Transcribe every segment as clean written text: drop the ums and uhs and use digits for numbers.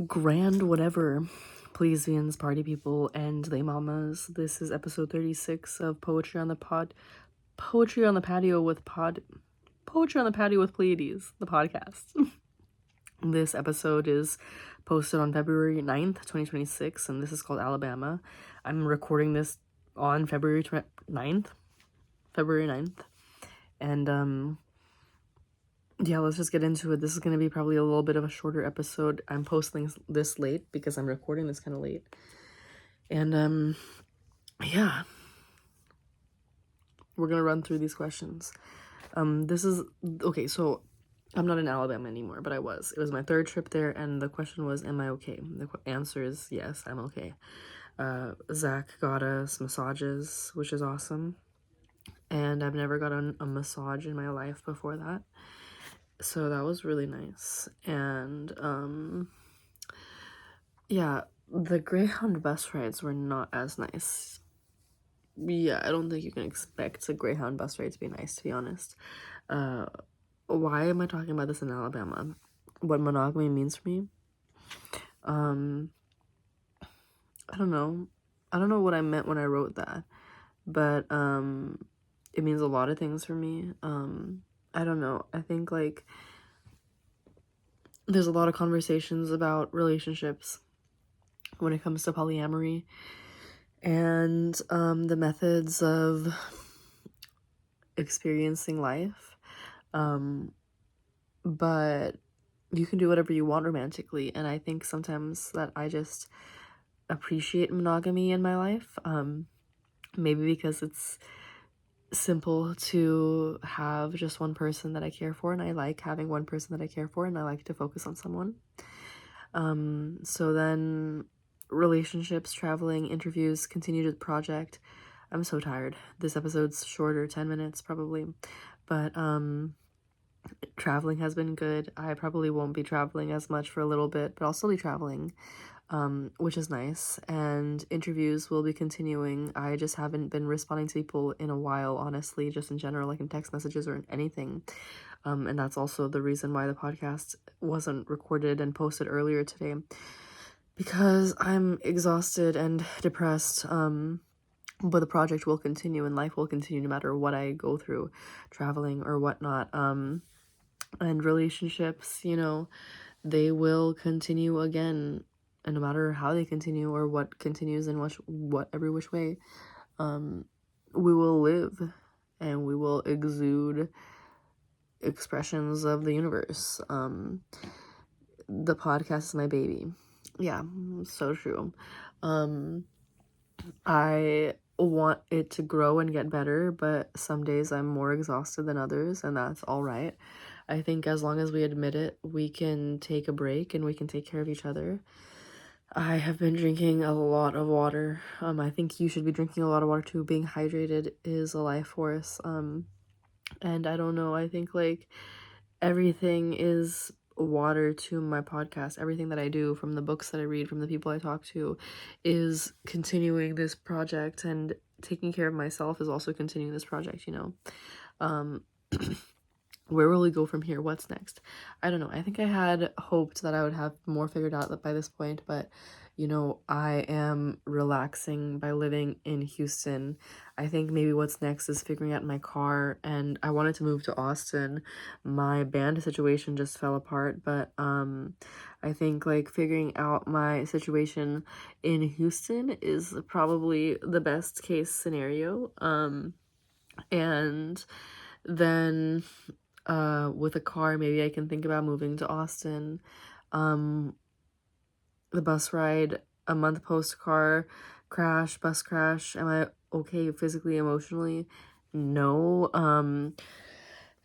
Grand whatever, Pleiadians, party people, and they mamas. This is episode 36 of Poetry on the Patio with Pleiades, the podcast. This episode is posted on February 9th, 2026, and this is called Alabama. I'm recording this on February 9th, and yeah, let's just get into it. This is going to be probably a little bit of a shorter episode. I'm posting this late because I'm recording this kind of late. And, yeah. We're going to run through these questions. Okay, so I'm not in Alabama anymore, but I was. It was my third trip there, and the question was, am I okay? The answer is yes, I'm okay. Zach got us massages, which is awesome. And I've never gotten a massage in my life before that. So that was really nice. And yeah, the Greyhound bus rides were not as nice. Yeah, I don't think you can expect a Greyhound bus ride to be nice, to be honest. Why am I talking about this in Alabama? What monogamy means for me? I don't know. I don't know what I meant when I wrote that, but it means a lot of things for me. I don't know. I think like there's a lot of conversations about relationships when it comes to polyamory and the methods of experiencing life. But you can do whatever you want romantically, and I think sometimes that I just appreciate monogamy in my life. Maybe because it's simple to have just one person that I care for, and I like having one person that I care for, and I like to focus on someone. So then relationships, traveling, interviews, continue to the project. I'm so tired. This episode's shorter, 10 minutes probably, but traveling has been good. I probably won't be traveling as much for a little bit, but I'll still be traveling, which is nice. And interviews will be continuing. I just haven't been responding to people in a while, honestly, just in general, like in text messages or in anything. And that's also the reason why the podcast wasn't recorded and posted earlier today, because I'm exhausted and depressed. But the project will continue and life will continue no matter what I go through, traveling or whatnot. And relationships, you know, they will continue again, and no matter how they continue or what continues in what every which way, we will live and we will exude expressions of the universe. The podcast is my baby. Yeah, so true. I want it to grow and get better, but some days I'm more exhausted than others, and that's all right. I think as long as we admit it, we can take a break and we can take care of each other. I have been drinking a lot of water. I think you should be drinking a lot of water too. Being hydrated is a life force. And I don't know, I think like everything is water to my podcast. Everything that I do, from the books that I read, from the people I talk to, is continuing this project, and taking care of myself is also continuing this project, you know. Where will we go from here? What's next? I don't know. I think I had hoped that I would have more figured out by this point, but you know, I am relaxing by living in Houston. I think maybe what's next is figuring out my car, and I wanted to move to Austin. My band situation just fell apart, but I think like figuring out my situation in Houston is probably the best case scenario. And then with a car, maybe I can think about moving to Austin. The bus ride, a month post bus crash. Am I okay physically, emotionally? No.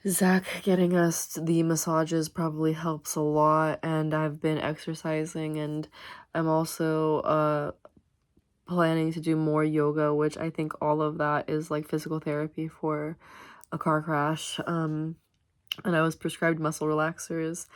Zach getting us the massages probably helps a lot, and I've been exercising, and I'm also planning to do more yoga, which I think all of that is like physical therapy for a car crash. And I was prescribed muscle relaxers,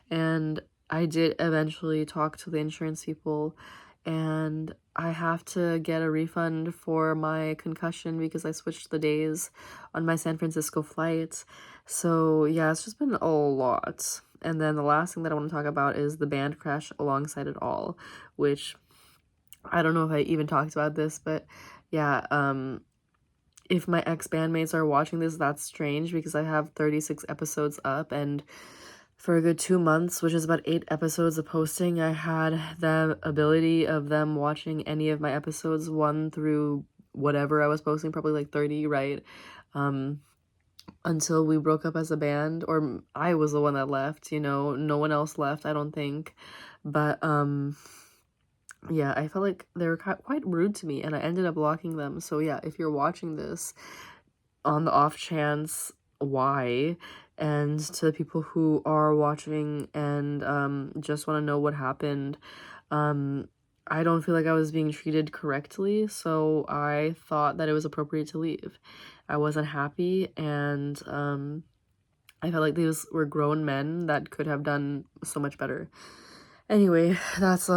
and I did eventually talk to the insurance people, and I have to get a refund for my concussion because I switched the days on my San Francisco flight. So yeah, it's just been a lot. And then the last thing that I want to talk about is the band crash alongside it all, which I don't know if I even talked about this, but yeah, if my ex-bandmates are watching this, that's strange because I have 36 episodes up, and for a good 2 months, which is about 8 episodes of posting, I had the ability of them watching any of my episodes 1 through whatever I was posting, probably like 30, right? Until we broke up as a band, or I was the one that left, you know, no one else left, I don't think. But yeah, I felt like they were quite rude to me, and I ended up blocking them. So yeah, if you're watching this, on the off chance, why? And to the people who are watching and just want to know what happened, I don't feel like I was being treated correctly, so I thought that it was appropriate to leave. I wasn't happy, and I felt like these were grown men that could have done so much better. Anyway, that's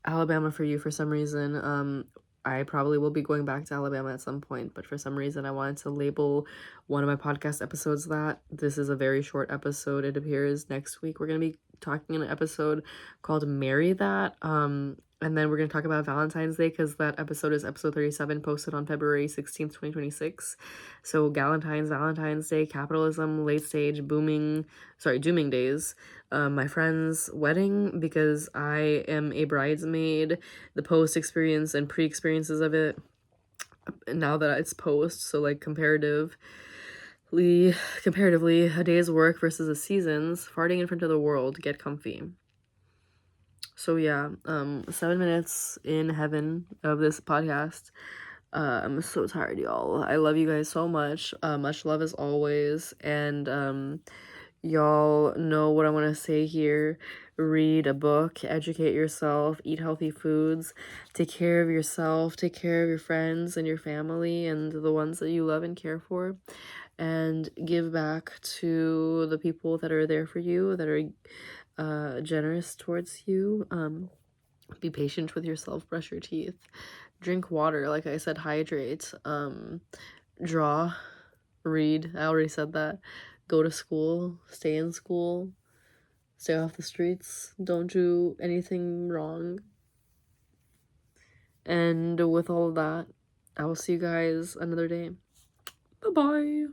Alabama for you for some reason. I probably will be going back to Alabama at some point, but for some reason I wanted to label one of my podcast episodes that. This is a very short episode. It appears next week. We're going to be talking in an episode called Marry That. And then we're going to talk about Valentine's Day because that episode is episode 37, posted on February 16th, 2026. So Valentine's Day, capitalism, late stage, dooming days. My friend's wedding because I am a bridesmaid, the post experience and pre-experiences of it now that it's post, so like comparatively, a day's work versus a season's, farting in front of the world, get comfy. So yeah, 7 minutes in heaven of this podcast. I'm so tired, y'all. I love you guys so much. Much love as always, and y'all know what I want to say here. Read a book, educate yourself, eat healthy foods, take care of yourself, take care of your friends and your family and the ones that you love and care for, and give back to the people that are there for you, that are generous towards you. Be patient with yourself, brush your teeth, drink water, like I said, hydrate, draw, read, I already said that, go to school, stay in school, stay off the streets, don't do anything wrong. And with all of that, I will see you guys another day. Bye-bye.